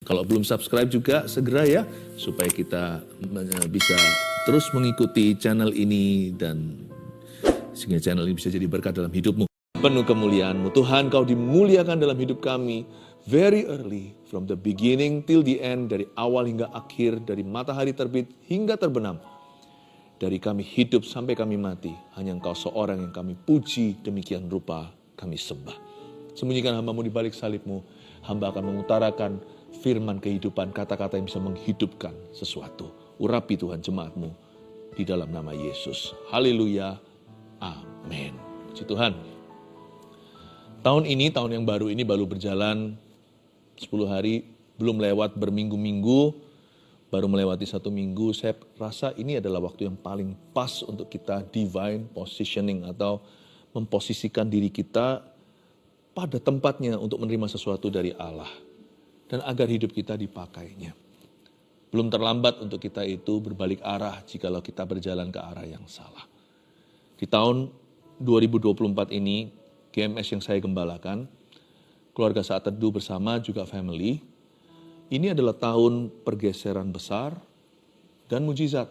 Kalau belum subscribe juga segera ya, supaya kita bisa terus mengikuti channel ini dan sehingga channel ini bisa jadi berkat dalam hidupmu. Penuh kemuliaan-Mu. Tuhan, Kau dimuliakan dalam hidup kami very early, from the beginning till the end, dari awal hingga akhir, dari matahari terbit hingga terbenam. Dari kami hidup sampai kami mati, hanya Engkau seorang yang kami puji, demikian rupa kami sembah. Sembunyikan hamba-Mu di balik salib-Mu, hamba akan mengutarakan firman kehidupan, kata-kata yang bisa menghidupkan sesuatu. Urapi Tuhan jemaat-Mu di dalam nama Yesus. Haleluya. Amin. Puji Tuhan. Tahun ini, tahun yang baru ini baru berjalan 10 hari, belum lewat berminggu-minggu, baru melewati 1 minggu. Saya rasa ini adalah waktu yang paling pas untuk kita divine positioning atau memposisikan diri kita pada tempatnya untuk menerima sesuatu dari Allah. Dan agar hidup kita dipakainya. Belum terlambat untuk kita itu berbalik arah jikalau kita berjalan ke arah yang salah. Di tahun 2024 ini, GMS yang saya gembalakan, keluarga saat teduh bersama juga family, ini adalah tahun pergeseran besar dan mujizat.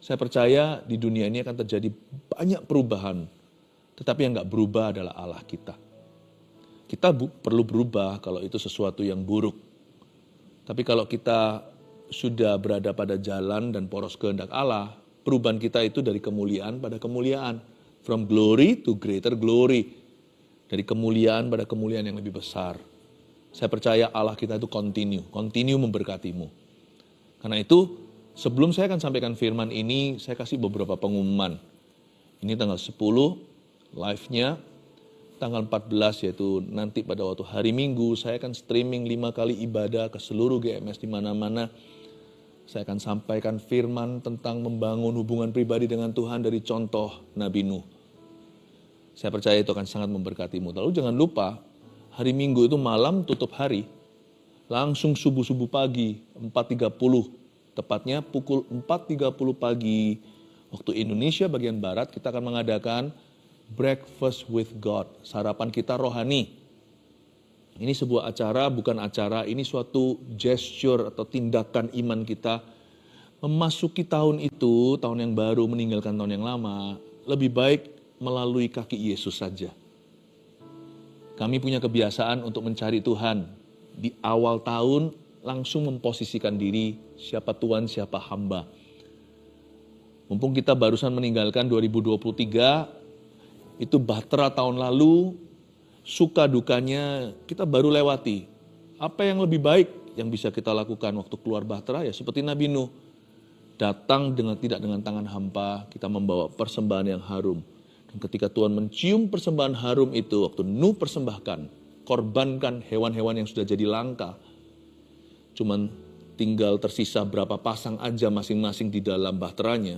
Saya percaya di dunia ini akan terjadi banyak perubahan, tetapi yang gak berubah adalah Allah kita. Kita perlu berubah kalau itu sesuatu yang buruk. Tapi kalau kita sudah berada pada jalan dan poros kehendak Allah, perubahan kita itu dari kemuliaan pada kemuliaan. From glory to greater glory. Dari kemuliaan pada kemuliaan yang lebih besar. Saya percaya Allah kita itu continue memberkatimu. Karena itu, sebelum saya akan sampaikan firman ini, saya kasih beberapa pengumuman. Ini tanggal 10, live-nya. Tanggal 14 yaitu nanti pada waktu hari Minggu, saya akan streaming 5 kali ibadah ke seluruh GMS di mana-mana. Saya akan sampaikan firman tentang membangun hubungan pribadi dengan Tuhan dari contoh Nabi Nuh. Saya percaya itu akan sangat memberkatimu. Lalu jangan lupa, hari Minggu itu malam tutup hari. Langsung subuh-subuh pagi, 4.30. Tepatnya pukul 4.30 pagi, waktu Indonesia bagian Barat, kita akan mengadakan Breakfast with God, sarapan kita rohani. Ini sebuah acara, bukan acara, ini suatu gesture atau tindakan iman kita. Memasuki tahun itu, tahun yang baru meninggalkan tahun yang lama, lebih baik melalui kaki Yesus saja. Kami punya kebiasaan untuk mencari Tuhan. Di awal tahun langsung memposisikan diri, siapa Tuhan, siapa hamba. Mumpung kita barusan meninggalkan 2023, itu bahtera tahun lalu, suka dukanya kita baru lewati. Apa yang lebih baik yang bisa kita lakukan waktu keluar bahtera? Ya seperti Nabi Nuh. Datang tidak dengan tangan hampa, kita membawa persembahan yang harum. Dan ketika Tuhan mencium persembahan harum itu, waktu Nuh persembahkan, korbankan hewan-hewan yang sudah jadi langka. Cuman tinggal tersisa berapa pasang aja masing-masing di dalam bahteranya.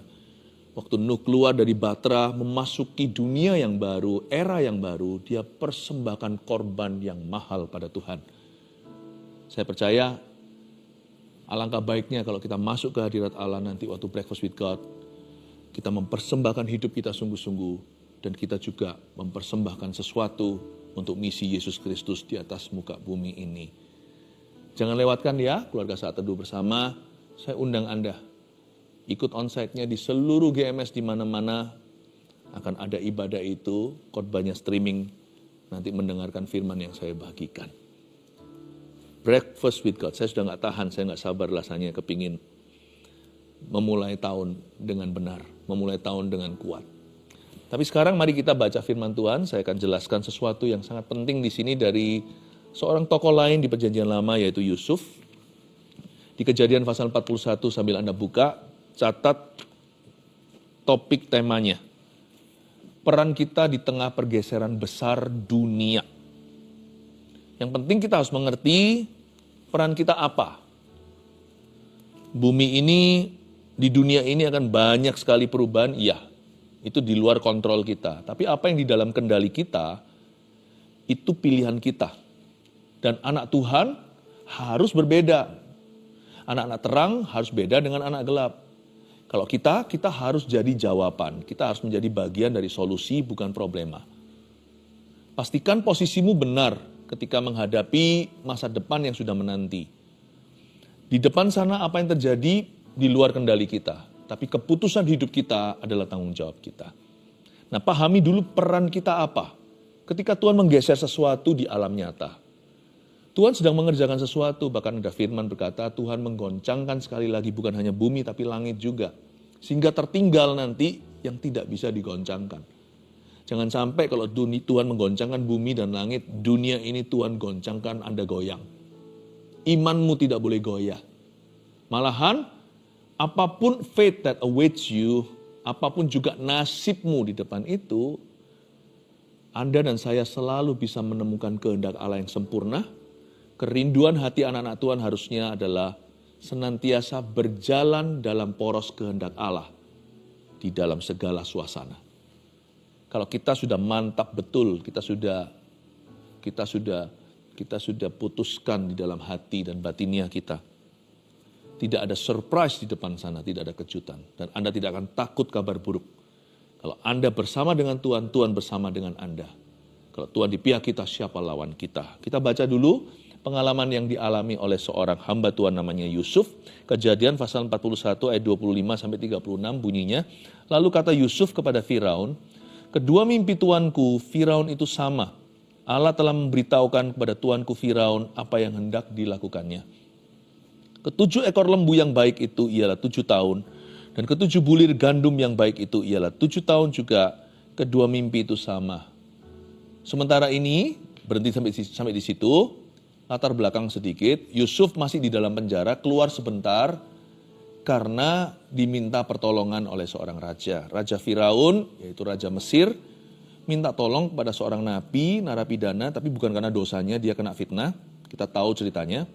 Waktu Nuh keluar dari Bahtera, memasuki dunia yang baru, era yang baru, dia persembahkan korban yang mahal pada Tuhan. Saya percaya, alangkah baiknya kalau kita masuk ke hadirat Allah nanti waktu Breakfast with God, kita mempersembahkan hidup kita sungguh-sungguh, dan kita juga mempersembahkan sesuatu untuk misi Yesus Kristus di atas muka bumi ini. Jangan lewatkan ya, keluarga saat teduh bersama, saya undang Anda. Ikut onsite-nya di seluruh GMS di mana-mana akan ada ibadah itu, khotbahnya streaming, nanti mendengarkan firman yang saya bagikan. Breakfast with God, saya sudah gak tahan, saya gak sabar rasanya kepingin memulai tahun dengan benar, memulai tahun dengan kuat. Tapi sekarang mari kita baca firman Tuhan, saya akan jelaskan sesuatu yang sangat penting di sini dari seorang tokoh lain di Perjanjian Lama yaitu Yusuf. Di Kejadian pasal 41 sambil Anda buka, catat topik temanya. Peran kita di tengah pergeseran besar dunia. Yang penting kita harus mengerti peran kita apa. Bumi ini, di dunia ini akan banyak sekali perubahan, iya. Itu di luar kontrol kita. Tapi apa yang di dalam kendali kita, itu pilihan kita. Dan anak Tuhan harus berbeda. Anak-anak terang harus beda dengan anak gelap. Kalau kita harus jadi jawaban. Kita harus menjadi bagian dari solusi, bukan problema. Pastikan posisimu benar ketika menghadapi masa depan yang sudah menanti. Di depan sana apa yang terjadi di luar kendali kita. Tapi keputusan hidup kita adalah tanggung jawab kita. Nah, pahami dulu peran kita apa. Ketika Tuhan menggeser sesuatu di alam nyata. Tuhan sedang mengerjakan sesuatu, bahkan ada firman berkata Tuhan menggoncangkan sekali lagi bukan hanya bumi tapi langit juga. Sehingga tertinggal nanti yang tidak bisa digoncangkan. Jangan sampai kalau Tuhan menggoncangkan bumi dan langit, dunia ini Tuhan goncangkan Anda goyang. Imanmu tidak boleh goyah. Malahan, apapun fate that awaits you, apapun juga nasibmu di depan itu, Anda dan saya selalu bisa menemukan kehendak Allah yang sempurna. Kerinduan hati anak-anak Tuhan harusnya adalah senantiasa berjalan dalam poros kehendak Allah di dalam segala suasana. Kalau kita sudah mantap betul, kita sudah putuskan di dalam hati dan batinnya kita. Tidak ada surprise di depan sana, tidak ada kejutan. Dan Anda tidak akan takut kabar buruk. Kalau Anda bersama dengan Tuhan, Tuhan bersama dengan Anda. Kalau Tuhan di pihak kita, siapa lawan kita? Kita baca dulu pengalaman yang dialami oleh seorang hamba Tuhan namanya Yusuf. Kejadian pasal 41 ayat 25 sampai 36 bunyinya. Lalu kata Yusuf kepada Firaun, kedua mimpi tuanku Firaun itu sama. Allah telah memberitahukan kepada tuanku Firaun apa yang hendak dilakukannya. Ketujuh ekor lembu yang baik itu ialah 7 tahun. Dan ketujuh bulir gandum yang baik itu ialah 7 tahun juga. Kedua mimpi itu sama. Sementara ini, berhenti sampai di situ. Latar belakang sedikit, Yusuf masih di dalam penjara, keluar sebentar karena diminta pertolongan oleh seorang raja. Raja Firaun, yaitu Raja Mesir, minta tolong kepada seorang nabi, narapidana, tapi bukan karena dosanya, dia kena fitnah. Kita tahu ceritanya.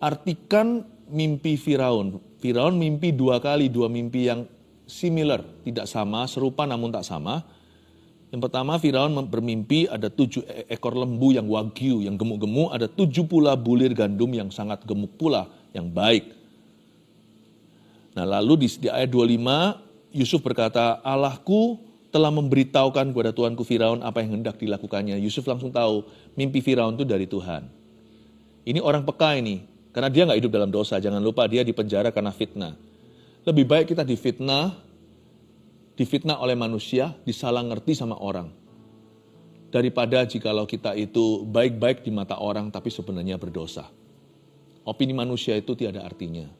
Artikan mimpi Firaun. Firaun mimpi 2 kali, 2 mimpi yang similar, tidak sama, serupa namun tak sama. Yang pertama, Firaun bermimpi ada 7 ekor lembu yang wagyu, yang gemuk-gemuk, ada 7 pula bulir gandum yang sangat gemuk pula, yang baik. Nah, lalu di ayat 25, Yusuf berkata, Allahku telah memberitahukan kepada tuanku Firaun apa yang hendak dilakukannya. Yusuf langsung tahu, mimpi Firaun itu dari Tuhan. Ini orang peka ini, karena dia nggak hidup dalam dosa. Jangan lupa dia dipenjara karena fitnah. Lebih baik kita difitnah oleh manusia, disalah ngerti sama orang. Daripada jikalau kita itu baik-baik di mata orang tapi sebenarnya berdosa. Opini manusia itu tiada artinya.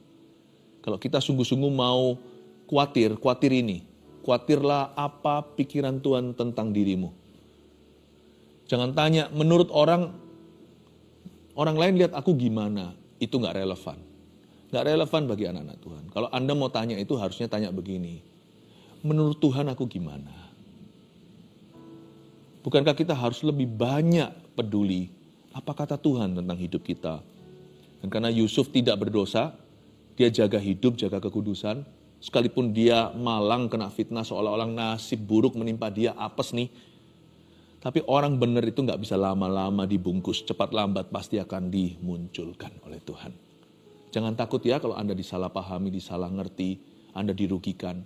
Kalau kita sungguh-sungguh mau khawatir ini. Khawatirlah apa pikiran Tuhan tentang dirimu. Jangan tanya, menurut orang lain lihat aku gimana. Itu gak relevan. Gak relevan bagi anak-anak Tuhan. Kalau Anda mau tanya itu harusnya tanya begini. Menurut Tuhan aku gimana? Bukankah kita harus lebih banyak peduli apa kata Tuhan tentang hidup kita? Dan karena Yusuf tidak berdosa, dia jaga hidup, jaga kekudusan. Sekalipun dia malang kena fitnah seolah-olah nasib buruk menimpa dia, apes nih. Tapi orang benar itu gak bisa lama-lama dibungkus. Cepat lambat pasti akan dimunculkan oleh Tuhan. Jangan takut ya kalau Anda disalahpahami, disalah ngerti, Anda dirugikan.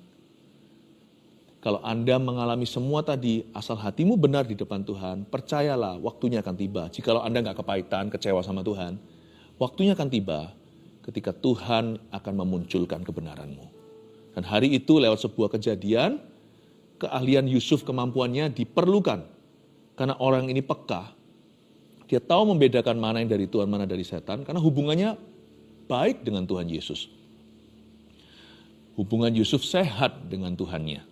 Kalau Anda mengalami semua tadi, asal hatimu benar di depan Tuhan, percayalah waktunya akan tiba. Jikalau Anda gak kepahitan, kecewa sama Tuhan, waktunya akan tiba ketika Tuhan akan memunculkan kebenaranmu. Dan hari itu lewat sebuah kejadian, keahlian Yusuf, kemampuannya diperlukan. Karena orang ini peka, dia tahu membedakan mana yang dari Tuhan, mana dari setan, karena hubungannya baik dengan Tuhan Yesus. Hubungan Yusuf sehat dengan Tuhannya.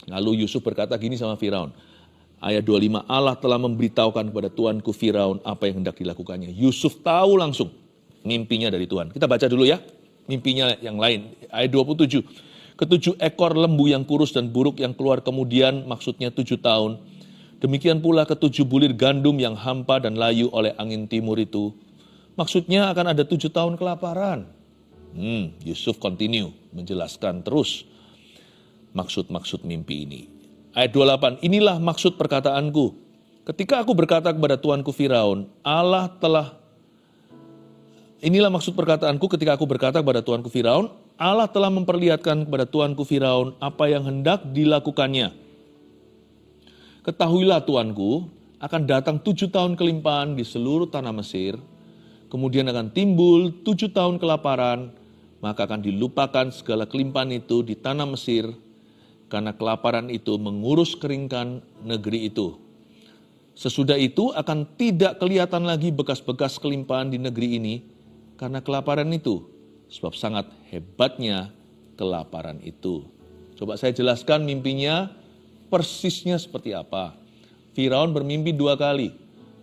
Lalu Yusuf berkata gini sama Firaun. Ayat 25, Allah telah memberitahukan kepada tuanku Firaun apa yang hendak dilakukannya. Yusuf tahu langsung mimpinya dari Tuhan. Kita baca dulu ya, mimpinya yang lain. Ayat 27, ketujuh ekor lembu yang kurus dan buruk yang keluar kemudian maksudnya 7 tahun. Demikian pula ketujuh bulir gandum yang hampa dan layu oleh angin timur itu. Maksudnya akan ada 7 tahun kelaparan. Yusuf continue menjelaskan terus maksud-maksud mimpi ini. Ayat 28, inilah maksud perkataanku. Ketika aku berkata kepada tuanku Firaun, inilah maksud perkataanku ketika aku berkata kepada tuanku Firaun, Allah telah memperlihatkan kepada tuanku Firaun apa yang hendak dilakukannya. Ketahuilah tuanku, akan datang 7 tahun kelimpahan di seluruh tanah Mesir, kemudian akan timbul 7 tahun kelaparan, maka akan dilupakan segala kelimpahan itu di tanah Mesir, karena kelaparan itu mengurus keringkan negeri itu. Sesudah itu akan tidak kelihatan lagi bekas-bekas kelimpahan di negeri ini, karena kelaparan itu, sebab sangat hebatnya kelaparan itu. Coba saya jelaskan mimpinya persisnya seperti apa. Firaun bermimpi 2 kali.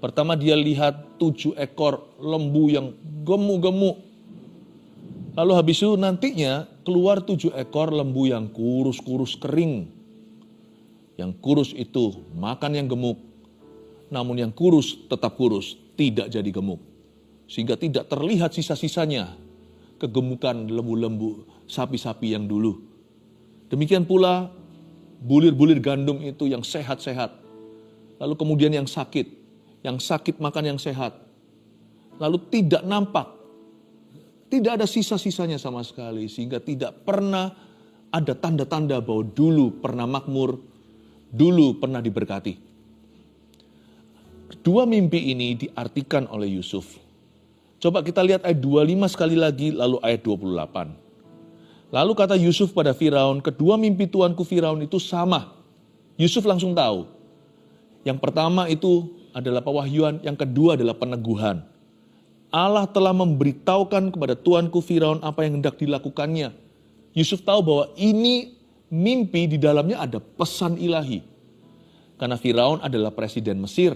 Pertama dia lihat 7 ekor lembu yang gemuk-gemuk. Lalu habis itu nantinya keluar 7 ekor lembu yang kurus-kurus kering. Yang kurus itu makan yang gemuk. Namun yang kurus tetap kurus, tidak jadi gemuk. Sehingga tidak terlihat sisa-sisanya kegemukan lembu-lembu, sapi-sapi yang dulu. Demikian pula bulir-bulir gandum itu yang sehat-sehat. Lalu kemudian yang sakit makan yang sehat. Lalu tidak nampak. Tidak ada sisa-sisanya sama sekali. Sehingga tidak pernah ada tanda-tanda bahwa dulu pernah makmur, dulu pernah diberkati. 2 mimpi ini diartikan oleh Yusuf. Coba kita lihat ayat 25 sekali lagi, lalu ayat 28. Lalu kata Yusuf pada Firaun, kedua mimpi tuanku Firaun itu sama. Yusuf langsung tahu. Yang pertama itu adalah pewahyuan, yang kedua adalah peneguhan. Allah telah memberitahukan kepada tuanku Firaun apa yang hendak dilakukannya. Yusuf tahu bahwa ini mimpi, di dalamnya ada pesan ilahi. Karena Firaun adalah presiden Mesir.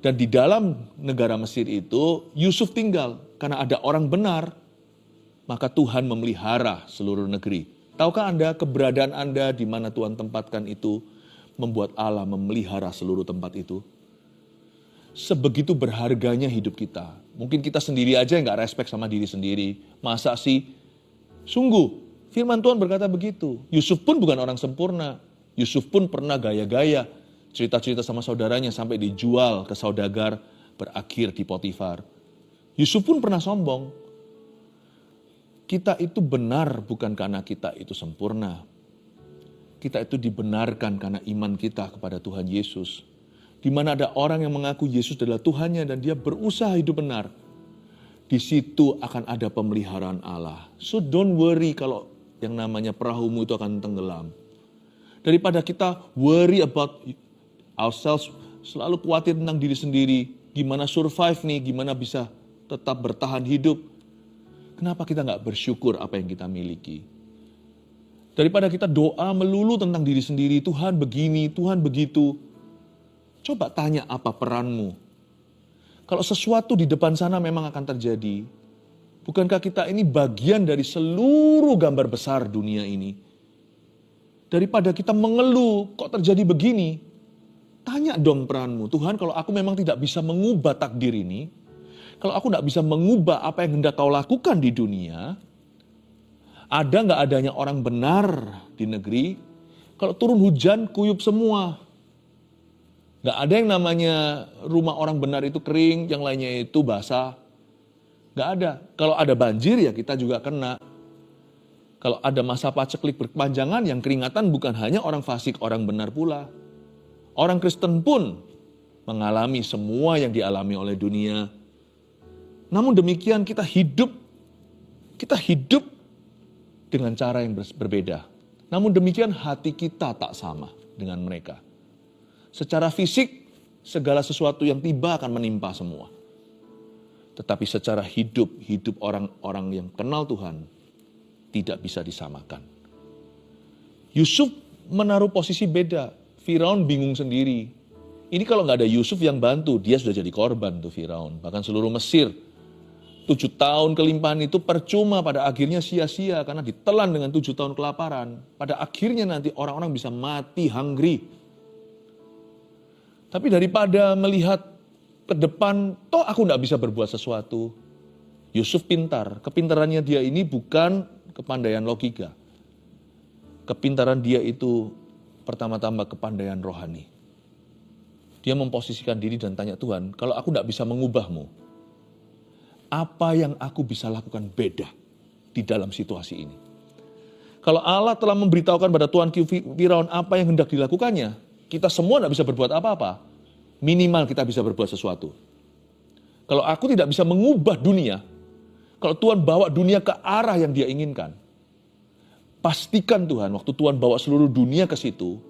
Dan di dalam negara Mesir itu Yusuf tinggal karena ada orang benar. Maka Tuhan memelihara seluruh negeri. Tahukah Anda keberadaan Anda di mana Tuhan tempatkan itu membuat Allah memelihara seluruh tempat itu? Sebegitu berharganya hidup kita. Mungkin kita sendiri aja nggak respect sama diri sendiri. Masa sih? Sungguh, firman Tuhan berkata begitu. Yusuf pun bukan orang sempurna. Yusuf pun pernah gaya-gaya. Cerita-cerita sama saudaranya sampai dijual ke saudagar, berakhir di Potifar. Yusuf pun pernah sombong. Kita itu benar bukan karena kita itu sempurna. Kita itu dibenarkan karena iman kita kepada Tuhan Yesus. Di mana ada orang yang mengaku Yesus adalah Tuhannya dan dia berusaha hidup benar. Di situ akan ada pemeliharaan Allah. So don't worry kalau yang namanya perahumu itu akan tenggelam. Daripada kita worry about ourselves, selalu khawatir tentang diri sendiri. Gimana survive nih, gimana bisa tetap bertahan hidup. Kenapa kita nggak bersyukur apa yang kita miliki? Daripada kita doa melulu tentang diri sendiri, Tuhan begini, Tuhan begitu. Coba tanya apa peranmu. Kalau sesuatu di depan sana memang akan terjadi, bukankah kita ini bagian dari seluruh gambar besar dunia ini? Daripada kita mengeluh, kok terjadi begini? Tanya dong peranmu, Tuhan kalau aku memang tidak bisa mengubah takdir ini, kalau aku tidak bisa mengubah apa yang hendak kau lakukan di dunia, ada nggak adanya orang benar di negeri? Kalau turun hujan, kuyup semua. Nggak ada yang namanya rumah orang benar itu kering, yang lainnya itu basah. Nggak ada. Kalau ada banjir ya kita juga kena. Kalau ada masa paceklik berkepanjangan, yang keringatan bukan hanya orang fasik, orang benar pula. Orang Kristen pun mengalami semua yang dialami oleh dunia. Namun demikian kita hidup dengan cara yang berbeda. Namun demikian hati kita tak sama dengan mereka. Secara fisik segala sesuatu yang tiba akan menimpa semua. Tetapi secara hidup orang-orang yang kenal Tuhan tidak bisa disamakan. Yusuf menaruh posisi beda. Firaun bingung sendiri. Ini kalau nggak ada Yusuf yang bantu, dia sudah jadi korban tuh Firaun. Bahkan seluruh Mesir. 7 tahun kelimpahan itu percuma, pada akhirnya sia-sia karena ditelan dengan 7 tahun kelaparan. Pada akhirnya nanti orang-orang bisa mati hungry. Tapi daripada melihat ke depan, toh aku tidak bisa berbuat sesuatu. Yusuf pintar, kepintarannya dia ini bukan kepandaian logika. Kepintaran dia itu pertama-tama kepandaian rohani. Dia memposisikan diri dan tanya Tuhan, kalau aku tidak bisa mengubahmu, apa yang aku bisa lakukan beda di dalam situasi ini? Kalau Allah telah memberitahukan pada Tuhan Firaun apa yang hendak dilakukannya, kita semua tidak bisa berbuat apa-apa. Minimal kita bisa berbuat sesuatu. Kalau aku tidak bisa mengubah dunia, kalau Tuhan bawa dunia ke arah yang Dia inginkan, pastikan Tuhan, waktu Tuhan bawa seluruh dunia ke situ,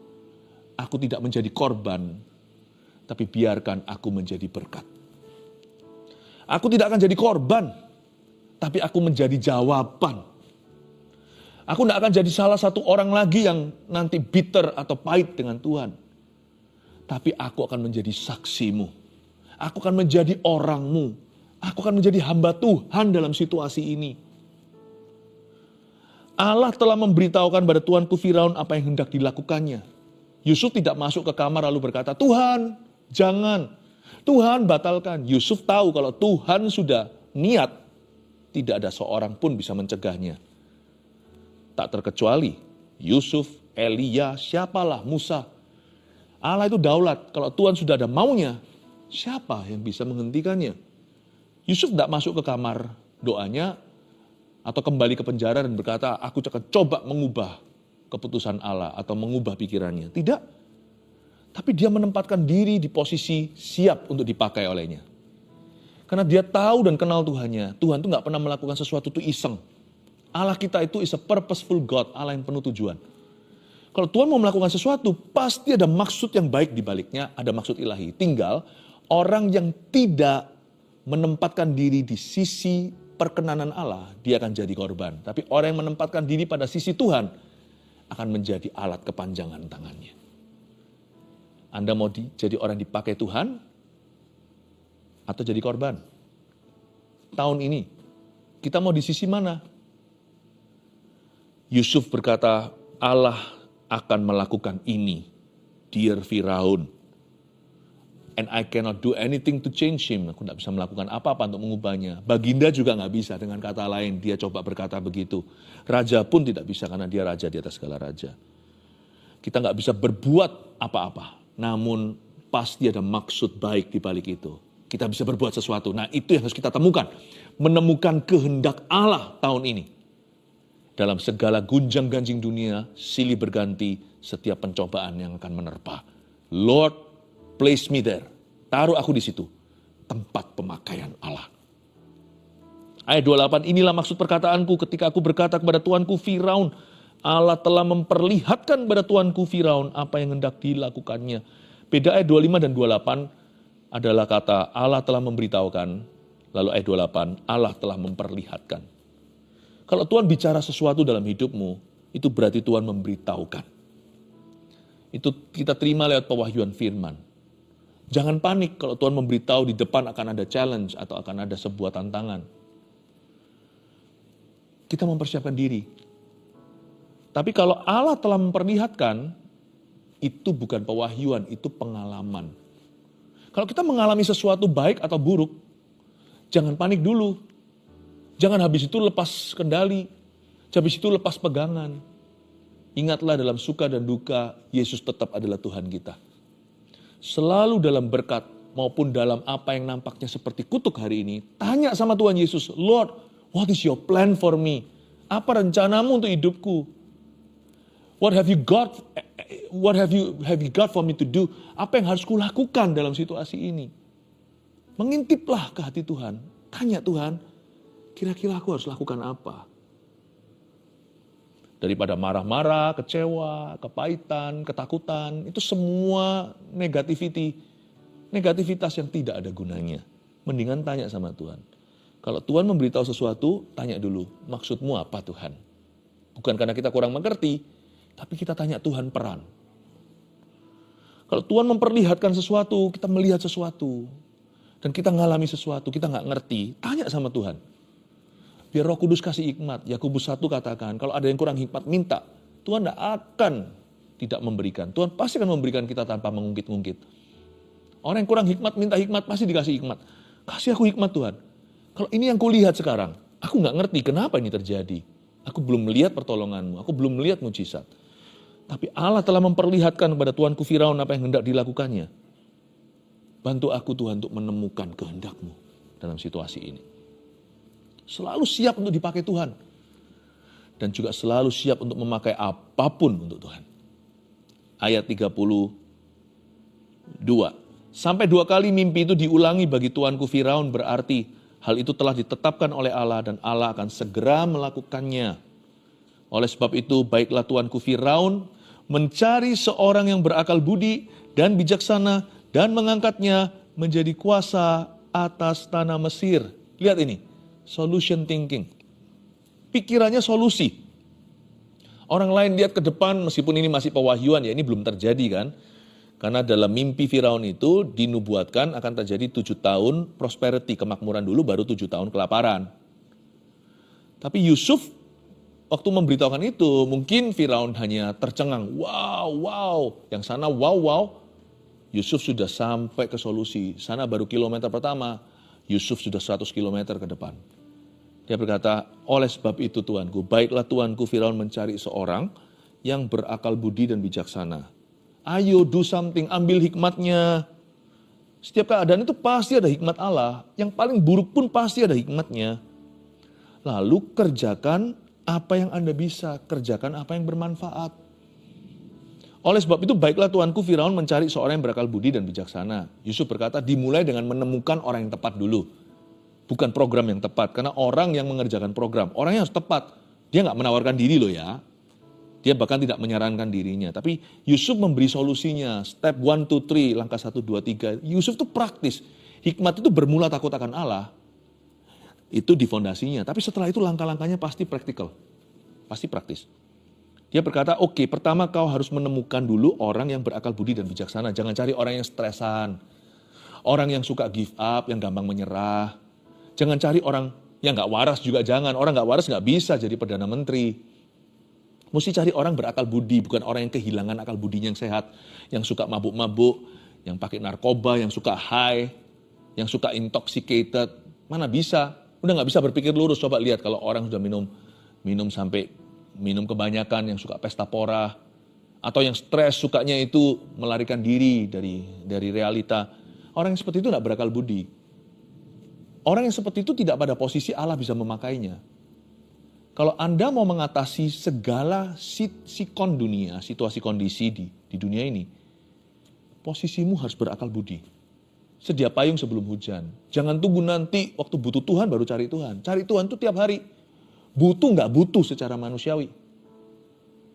aku tidak menjadi korban, tapi biarkan aku menjadi berkat. Aku tidak akan jadi korban, tapi aku menjadi jawaban. Aku tidak akan jadi salah satu orang lagi yang nanti bitter atau pahit dengan Tuhan. Tapi aku akan menjadi saksimu. Aku akan menjadi orangmu. Aku akan menjadi hamba Tuhan dalam situasi ini. Allah telah memberitahukan pada tuanku Firaun apa yang hendak dilakukannya. Yusuf tidak masuk ke kamar lalu berkata, Tuhan, jangan. Tuhan batalkan. Yusuf tahu kalau Tuhan sudah niat, tidak ada seorang pun bisa mencegahnya. Tak terkecuali Yusuf, Elia, siapalah Musa. Allah itu daulat. Kalau Tuhan sudah ada maunya, siapa yang bisa menghentikannya? Yusuf tidak masuk ke kamar doanya atau kembali ke penjara dan berkata, aku akan coba mengubah keputusan Allah atau mengubah pikirannya. Tidak. Tapi dia menempatkan diri di posisi siap untuk dipakai olehnya. Karena dia tahu dan kenal Tuhannya. Tuhan itu gak pernah melakukan sesuatu itu iseng. Allah kita itu is a purposeful God, Allah yang penuh tujuan. Kalau Tuhan mau melakukan sesuatu, pasti ada maksud yang baik di baliknya, ada maksud ilahi. Tinggal orang yang tidak menempatkan diri di sisi perkenanan Allah, dia akan jadi korban. Tapi orang yang menempatkan diri pada sisi Tuhan, akan menjadi alat kepanjangan tangannya. Anda mau jadi orang dipakai Tuhan, atau jadi korban? Tahun ini, kita mau di sisi mana? Yusuf berkata, Allah akan melakukan ini, dear Firaun. And I cannot do anything to change him. Aku tidak bisa melakukan apa-apa untuk mengubahnya. Baginda juga nggak bisa, dengan kata lain. Dia coba berkata begitu. Raja pun tidak bisa karena dia raja di atas segala raja. Kita nggak bisa berbuat apa-apa. Namun pasti ada maksud baik di balik itu. Kita bisa berbuat sesuatu. Nah itu yang harus kita temukan. Menemukan kehendak Allah tahun ini. Dalam segala gunjang-ganjing dunia, silih berganti setiap pencobaan yang akan menerpa. Lord, place me there. Taruh aku di situ. Tempat pemakaian Allah. Ayat 28, inilah maksud perkataanku ketika aku berkata kepada tuanku Firaun. Allah telah memperlihatkan kepada tuanku Firaun apa yang hendak dilakukannya. Beda ayat 25 dan 28 adalah kata Allah telah memberitahukan. Lalu ayat 28, Allah telah memperlihatkan. Kalau Tuhan bicara sesuatu dalam hidupmu, itu berarti Tuhan memberitahukan. Itu kita terima lewat pewahyuan firman. Jangan panik kalau Tuhan memberitahu di depan akan ada challenge atau akan ada sebuah tantangan. Kita mempersiapkan diri. Tapi kalau Allah telah memperlihatkan, itu bukan pewahyuan, itu pengalaman. Kalau kita mengalami sesuatu baik atau buruk, jangan panik dulu. Jangan habis itu lepas kendali, habis itu lepas pegangan. Ingatlah dalam suka dan duka, Yesus tetap adalah Tuhan kita. Selalu dalam berkat maupun dalam apa yang nampaknya seperti kutuk hari ini, tanya sama Tuhan Yesus, Lord, what is your plan for me? Apa rencanamu untuk hidupku? What have you got for me to do? Apa yang harus kulakukan dalam situasi ini? Mengintiplah ke hati Tuhan. Tanya Tuhan, kira-kira aku harus lakukan apa? Daripada marah-marah, kecewa, kepahitan, ketakutan, itu semua negativitas yang tidak ada gunanya. Mendingan tanya sama Tuhan. Kalau Tuhan memberitahu sesuatu, tanya dulu, maksudmu apa Tuhan? Bukan karena kita kurang mengerti, tapi kita tanya Tuhan peran. Kalau Tuhan memperlihatkan sesuatu, kita melihat sesuatu, dan kita ngalami sesuatu, kita nggak ngerti, tanya sama Tuhan. Biar Roh Kudus kasih hikmat. Yakobus 1 katakan, kalau ada yang kurang hikmat, minta. Tuhan tidak akan tidak memberikan. Tuhan pasti akan memberikan kita tanpa mengungkit-ungkit. Orang yang kurang hikmat, minta hikmat, pasti dikasih hikmat. Kasih aku hikmat Tuhan. Kalau ini yang kulihat sekarang, aku nggak ngerti kenapa ini terjadi. Aku belum melihat pertolonganmu, aku belum melihat mujizat. Tapi Allah telah memperlihatkan kepada tuanku Firaun apa yang hendak dilakukannya. Bantu aku Tuhan untuk menemukan kehendakmu dalam situasi ini. Selalu siap untuk dipakai Tuhan. Dan juga selalu siap untuk memakai apapun untuk Tuhan. Ayat 30 Sampai 2 kali mimpi itu diulangi bagi tuanku Firaun, berarti hal itu telah ditetapkan oleh Allah dan Allah akan segera melakukannya. Oleh sebab itu, baiklah tuanku Firaun mencari seorang yang berakal budi dan bijaksana dan mengangkatnya menjadi kuasa atas tanah Mesir. Lihat ini, solution thinking. Pikirannya solusi. Orang lain lihat ke depan, meskipun ini masih pewahyuan ya, ini belum terjadi kan. Karena dalam mimpi Firaun itu dinubuatkan akan terjadi 7 tahun prosperity, kemakmuran dulu, baru 7 tahun kelaparan. Tapi Yusuf waktu memberitahukan itu, mungkin Firaun hanya tercengang, wow, yang sana wow. Yusuf sudah sampai ke solusi, sana baru kilometer pertama, Yusuf sudah 100 kilometer ke depan. Dia berkata, oleh sebab itu tuanku, baiklah tuanku Firaun mencari seorang yang berakal budi dan bijaksana. Ayo do something, ambil hikmatnya. Setiap keadaan itu pasti ada hikmat Allah, yang paling buruk pun pasti ada hikmatnya. Lalu kerjakan apa yang Anda bisa, kerjakan apa yang bermanfaat. Oleh sebab itu baiklah tuanku Firaun mencari seorang yang berakal budi dan bijaksana. Yusuf berkata dimulai dengan menemukan orang yang tepat dulu. Bukan program yang tepat, karena orang yang mengerjakan program, orangnya harus tepat. Dia nggak menawarkan diri loh ya. Dia bahkan tidak menyarankan dirinya. Tapi Yusuf memberi solusinya, step 1, 2, 3, langkah 1, 2, 3. Yusuf itu praktis. Hikmat itu bermula takut akan Allah. Itu di fondasinya. Tapi setelah itu langkah-langkahnya pasti praktikal. Pasti praktis. Dia berkata, oke, pertama kau harus menemukan dulu orang yang berakal budi dan bijaksana. Jangan cari orang yang stresan. Orang yang suka give up, yang gampang menyerah. Jangan cari orang yang gak waras juga jangan. Orang gak waras gak bisa jadi Perdana Menteri. Mesti cari orang berakal budi, bukan orang yang kehilangan akal budinya yang sehat. Yang suka mabuk-mabuk, yang pakai narkoba, yang suka high, yang suka intoxicated. Mana bisa? Udah gak bisa berpikir lurus. Coba lihat kalau orang sudah minum sampai minum kebanyakan, yang suka pesta pora, atau yang stres sukanya itu melarikan diri dari realita. Orang yang seperti itu gak berakal budi. Orang yang seperti itu tidak pada posisi Allah bisa memakainya. Kalau Anda mau mengatasi segala sikon dunia, situasi kondisi di dunia ini, posisimu harus berakal budi. Sedia payung sebelum hujan. Jangan tunggu nanti waktu butuh Tuhan baru cari Tuhan. Cari Tuhan itu tiap hari. Butuh nggak butuh secara manusiawi.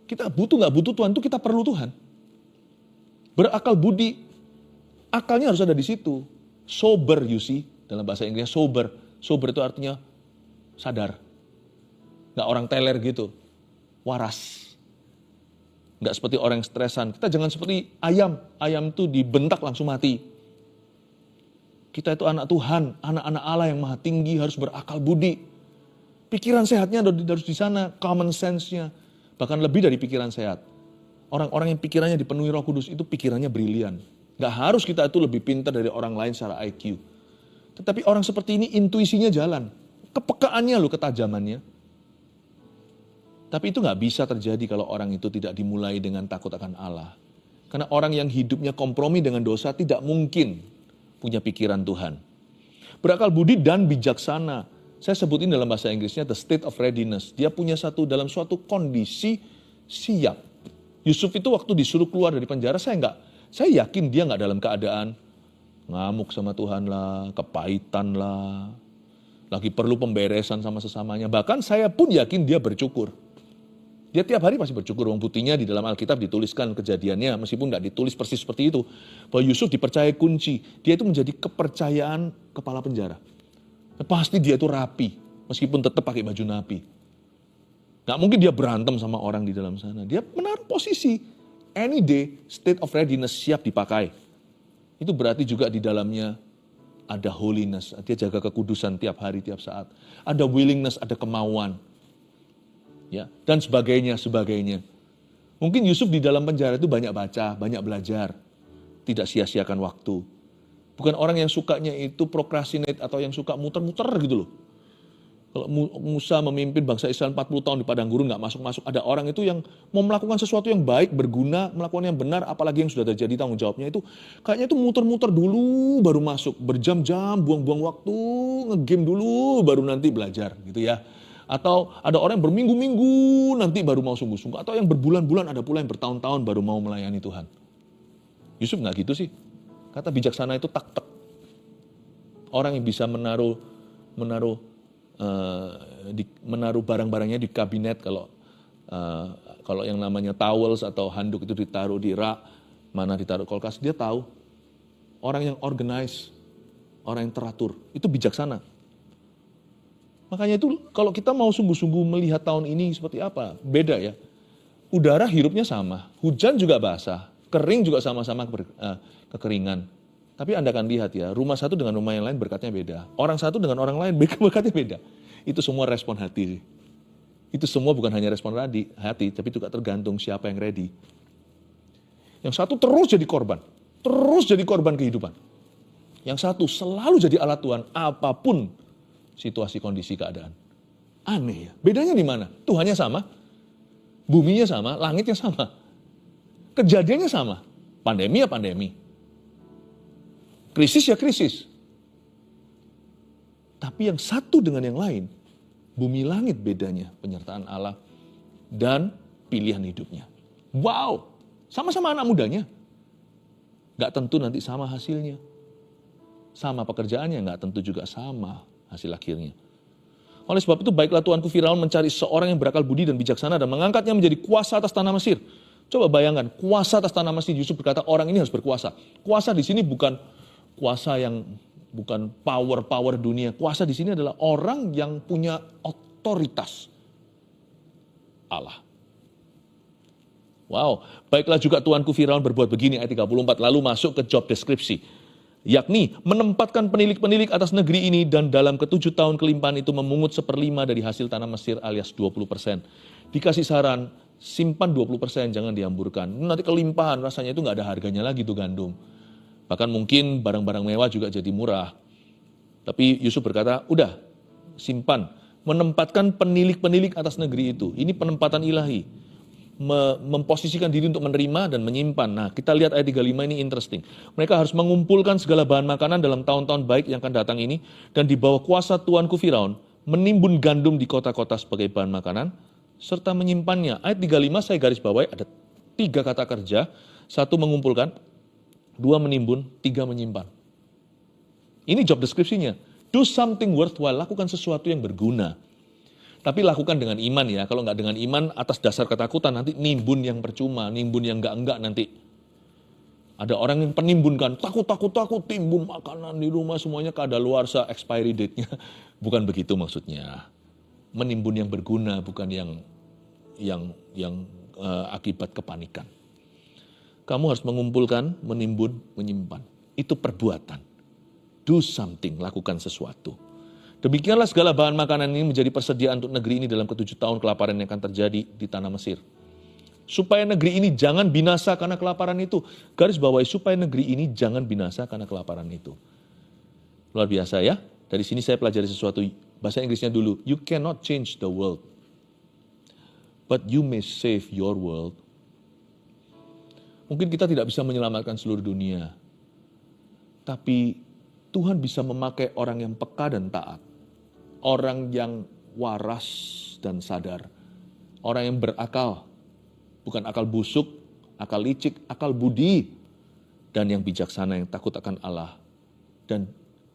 Kita butuh nggak butuh Tuhan itu kita perlu Tuhan. Berakal budi, akalnya harus ada di situ. Sober, you see. Dalam bahasa Inggrisnya sober. Sober itu artinya sadar. Nggak orang teler gitu. Waras. Nggak seperti orang yang stresan. Kita jangan seperti ayam. Ayam itu dibentak langsung mati. Kita itu anak Tuhan. Anak-anak Allah yang maha tinggi harus berakal budi. Pikiran sehatnya harus di sana. Common sense-nya. Bahkan lebih dari pikiran sehat. Orang-orang yang pikirannya dipenuhi Roh Kudus itu pikirannya brilian. Nggak harus kita itu lebih pintar dari orang lain secara IQ. Tetapi orang seperti ini intuisinya jalan. Kepekaannya loh, ketajamannya. Tapi itu gak bisa terjadi kalau orang itu tidak dimulai dengan takut akan Allah. Karena orang yang hidupnya kompromi dengan dosa tidak mungkin punya pikiran Tuhan. Berakal budi dan bijaksana. Saya sebutin dalam bahasa Inggrisnya the state of readiness. Dia punya dalam suatu kondisi siap. Yusuf itu waktu disuruh keluar dari penjara, saya yakin dia gak dalam keadaan ngamuk sama Tuhan lah, kepahitan lah, lagi perlu pemberesan sama sesamanya. Bahkan saya pun yakin dia bersyukur. Dia tiap hari pasti bersyukur. Wong buktinya di dalam Alkitab dituliskan kejadiannya, meskipun nggak ditulis persis seperti itu, bahwa Yusuf dipercaya kunci. Dia itu menjadi kepercayaan kepala penjara. Pasti dia itu rapi, meskipun tetap pakai baju nabi. Nggak mungkin dia berantem sama orang di dalam sana. Dia menaruh posisi. Any day, state of readiness, siap dipakai. Itu berarti juga di dalamnya ada holiness. Dia jaga kekudusan tiap hari, tiap saat. Ada willingness, ada kemauan. Ya, dan sebagainya. Mungkin Yusuf di dalam penjara itu banyak baca, banyak belajar. Tidak sia-siakan waktu. Bukan orang yang sukanya itu procrastinate atau yang suka muter-muter gitu loh. Kalau Musa memimpin bangsa Israel 40 tahun di padang gurun gak masuk-masuk. Ada orang itu yang mau melakukan sesuatu yang baik, berguna, melakukan yang benar, apalagi yang sudah terjadi tanggung jawabnya itu. Kayaknya itu muter-muter dulu baru masuk. Berjam-jam, buang-buang waktu, ngegame dulu baru nanti belajar gitu ya. Atau ada orang yang berminggu-minggu nanti baru mau sungguh-sungguh. Atau yang berbulan-bulan, ada pula yang bertahun-tahun baru mau melayani Tuhan. Yusuf gak gitu sih. Kata bijaksana itu tak-tak. Orang yang bisa menaruh barang-barangnya di kabinet, kalau yang namanya towels atau handuk itu ditaruh di rak, mana ditaruh kulkas, dia tahu. Orang yang organize, orang yang teratur, itu bijaksana. Makanya itu kalau kita mau sungguh-sungguh melihat tahun ini seperti apa, beda ya. Udara hirupnya sama, hujan juga basah, kering juga sama-sama kekeringan. Tapi Anda akan lihat ya, rumah satu dengan rumah yang lain berkatnya beda. Orang satu dengan orang lain berkatnya beda. Itu semua respon hati. Itu semua bukan hanya respon hati, tapi juga tergantung siapa yang ready. Yang satu terus jadi korban kehidupan. Yang satu selalu jadi alat Tuhan, apapun situasi, kondisi, keadaan. Aneh ya, bedanya di mana? Tuhannya sama, buminya sama, langitnya sama. Kejadiannya sama, pandemi ya pandemi. Krisis ya krisis. Tapi yang satu dengan yang lain, bumi langit bedanya, penyertaan Allah dan pilihan hidupnya. Wow, sama-sama anak mudanya. Gak tentu nanti sama hasilnya. Sama pekerjaannya, gak tentu juga sama hasil akhirnya. Oleh sebab itu baiklah tuanku Firaun mencari seorang yang berakal budi dan bijaksana dan mengangkatnya menjadi kuasa atas tanah Mesir. Coba bayangkan, kuasa atas tanah Mesir. Yusuf berkata orang ini harus berkuasa. Kuasa di sini bukan kuasa yang bukan power dunia. Kuasa di sini adalah orang yang punya otoritas Allah. Wow, baiklah juga tuanku Firaun berbuat begini, ayat 34, lalu masuk ke job deskripsi. Yakni menempatkan penilik-penilik atas negeri ini dan dalam ke-7 tahun kelimpahan itu memungut 1/5 dari hasil tanah Mesir alias 20%. Dikasih saran, simpan 20%, jangan dihamburkan. Nanti kelimpahan, rasanya itu nggak ada harganya lagi tuh gandum. Bahkan mungkin barang-barang mewah juga jadi murah. Tapi Yusuf berkata, udah simpan. Menempatkan penilik-penilik atas negeri itu. Ini penempatan ilahi. Memposisikan diri untuk menerima dan menyimpan. Nah, kita lihat ayat 35 ini interesting. Mereka harus mengumpulkan segala bahan makanan dalam tahun-tahun baik yang akan datang ini. Dan di bawah kuasa tuanku Firaun, menimbun gandum di kota-kota sebagai bahan makanan, serta menyimpannya. Ayat 35 saya garis bawahi ada 3 kata kerja. 1 mengumpulkan, 2 menimbun, 3 menyimpan. Ini job deskripsinya. Do something worthwhile, lakukan sesuatu yang berguna. Tapi lakukan dengan iman ya. Kalau nggak dengan iman atas dasar ketakutan nanti nimbun yang percuma, nimbun yang enggak nanti. Ada orang yang penimbunkan, takut, timbun makanan di rumah semuanya kadaluarsa expiry date-nya. Bukan begitu maksudnya. Menimbun yang berguna, bukan yang akibat kepanikan. Kamu harus mengumpulkan, menimbun, menyimpan. Itu perbuatan. Do something, lakukan sesuatu. Demikianlah segala bahan makanan ini menjadi persediaan untuk negeri ini dalam ke-7 tahun kelaparan yang akan terjadi di tanah Mesir. Supaya negeri ini jangan binasa karena kelaparan itu. Garis bawahi, supaya negeri ini jangan binasa karena kelaparan itu. Luar biasa ya. Dari sini saya pelajari sesuatu. Bahasa Inggrisnya dulu. You cannot change the world. But you may save your world. Mungkin kita tidak bisa menyelamatkan seluruh dunia. Tapi Tuhan bisa memakai orang yang peka dan taat. Orang yang waras dan sadar. Orang yang berakal. Bukan akal busuk, akal licik, akal budi. Dan yang bijaksana, yang takut akan Allah. Dan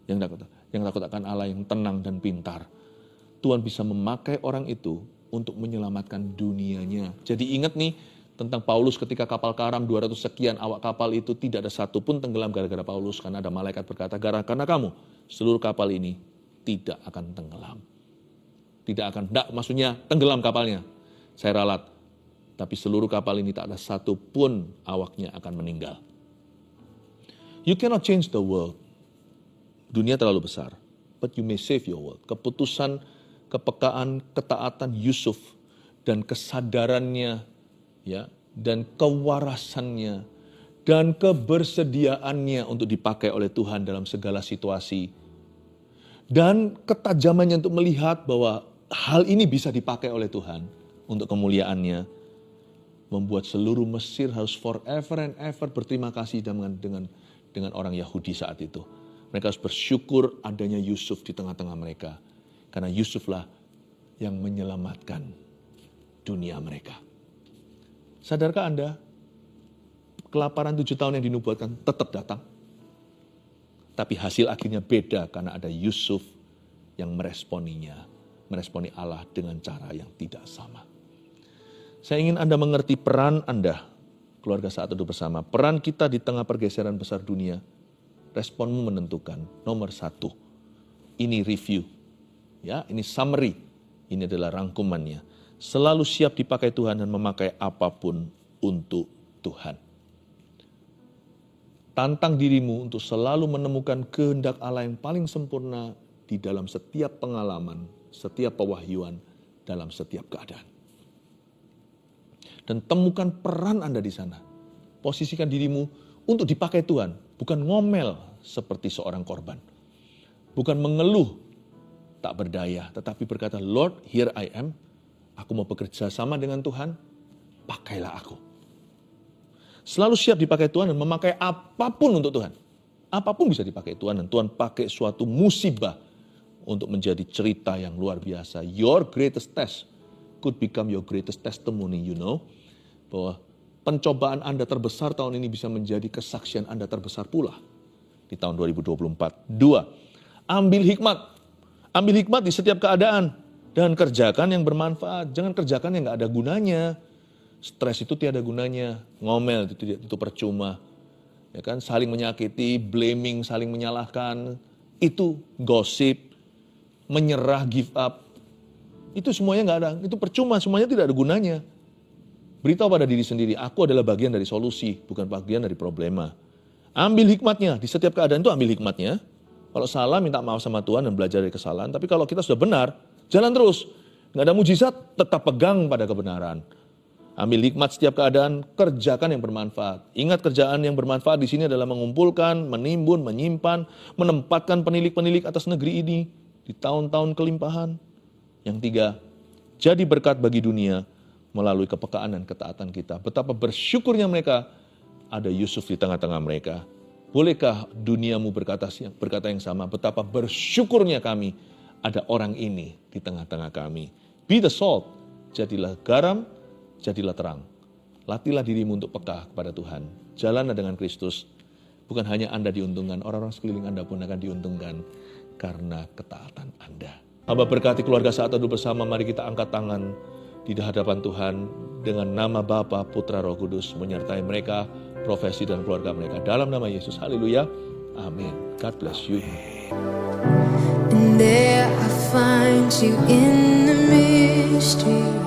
yang takut akan Allah, yang tenang dan pintar. Tuhan bisa memakai orang itu untuk menyelamatkan dunianya. Jadi ingat nih tentang Paulus ketika kapal karam 200 sekian awak kapal itu tidak ada satupun tenggelam gara-gara Paulus. Karena ada malaikat berkata, karena kamu seluruh kapal ini tidak akan tenggelam. Maksudnya tenggelam kapalnya. Saya ralat. Tapi seluruh kapal ini tak ada satupun awaknya akan meninggal. You cannot change the world. Dunia terlalu besar. But you may save your world. Keputusan, kepekaan, ketaatan Yusuf dan kesadarannya, ya, dan kewarasannya dan kebersediaannya untuk dipakai oleh Tuhan dalam segala situasi. Dan ketajamannya untuk melihat bahwa hal ini bisa dipakai oleh Tuhan untuk kemuliaannya. Membuat seluruh Mesir harus forever and ever berterima kasih dengan orang Yahudi saat itu. Mereka harus bersyukur adanya Yusuf di tengah-tengah mereka. Karena Yusuflah yang menyelamatkan dunia mereka. Sadarkah Anda? Kelaparan 7 tahun yang dinubuatkan tetap datang. Tapi hasil akhirnya beda karena ada Yusuf yang meresponi Allah dengan cara yang tidak sama. Saya ingin Anda mengerti peran Anda, keluarga Saat Teduh Bersama. Peran kita di tengah pergeseran besar dunia. Responmu menentukan. Nomor 1, ini review. Ya, ini summary. Ini adalah rangkumannya. Selalu siap dipakai Tuhan dan memakai apapun untuk Tuhan. Tantang dirimu untuk selalu menemukan kehendak Allah yang paling sempurna di dalam setiap pengalaman, setiap pewahyuan, dalam setiap keadaan. Dan temukan peran Anda di sana. Posisikan dirimu untuk dipakai Tuhan, bukan ngomel seperti seorang korban. Bukan mengeluh tak berdaya, tetapi berkata, Lord, here I am. Aku mau bekerja sama dengan Tuhan, pakailah aku. Selalu siap dipakai Tuhan dan memakai apapun untuk Tuhan. Apapun bisa dipakai Tuhan dan Tuhan pakai suatu musibah untuk menjadi cerita yang luar biasa. Your greatest test could become your greatest testimony, you know. Bahwa pencobaan Anda terbesar tahun ini bisa menjadi kesaksian Anda terbesar pula di tahun 2024. 2, ambil hikmat. Ambil hikmat di setiap keadaan dan kerjakan yang bermanfaat. Jangan kerjakan yang gak ada gunanya. Stres itu tiada gunanya, ngomel itu percuma, ya kan? Saling menyakiti, blaming, saling menyalahkan, itu gosip, menyerah, give up, itu semuanya nggak ada, itu percuma, semuanya tidak ada gunanya. Beritahu pada diri sendiri, aku adalah bagian dari solusi, bukan bagian dari problema. Ambil hikmatnya di setiap keadaan itu, ambil hikmatnya. Kalau salah minta maaf sama Tuhan dan belajar dari kesalahan. Tapi kalau kita sudah benar, jalan terus, nggak ada mujizat, tetap pegang pada kebenaran. Ambil hikmat setiap keadaan, kerjakan yang bermanfaat. Ingat, kerjaan yang bermanfaat di sini adalah mengumpulkan, menimbun, menyimpan, menempatkan penilik-penilik atas negeri ini di tahun-tahun kelimpahan. Yang 3, jadi berkat bagi dunia melalui kepekaan dan ketaatan kita. Betapa bersyukurnya mereka ada Yusuf di tengah-tengah mereka. Bolehkah duniamu berkata yang sama? Betapa bersyukurnya kami ada orang ini di tengah-tengah kami. Be the salt, jadilah garam, jadilah terang. Latihlah dirimu untuk peka kepada Tuhan. Jalanlah dengan Kristus. Bukan hanya Anda diuntungkan, orang-orang sekeliling Anda pun akan diuntungkan karena ketaatan Anda. Hamba berkati keluarga Saat Teduh Bersama. Mari kita angkat tangan di hadapan Tuhan dengan nama Bapa, Putra, Roh Kudus menyertai mereka, profesi dan keluarga mereka. Dalam nama Yesus. Haleluya. Amin. God bless you. And there I find you in the mystery.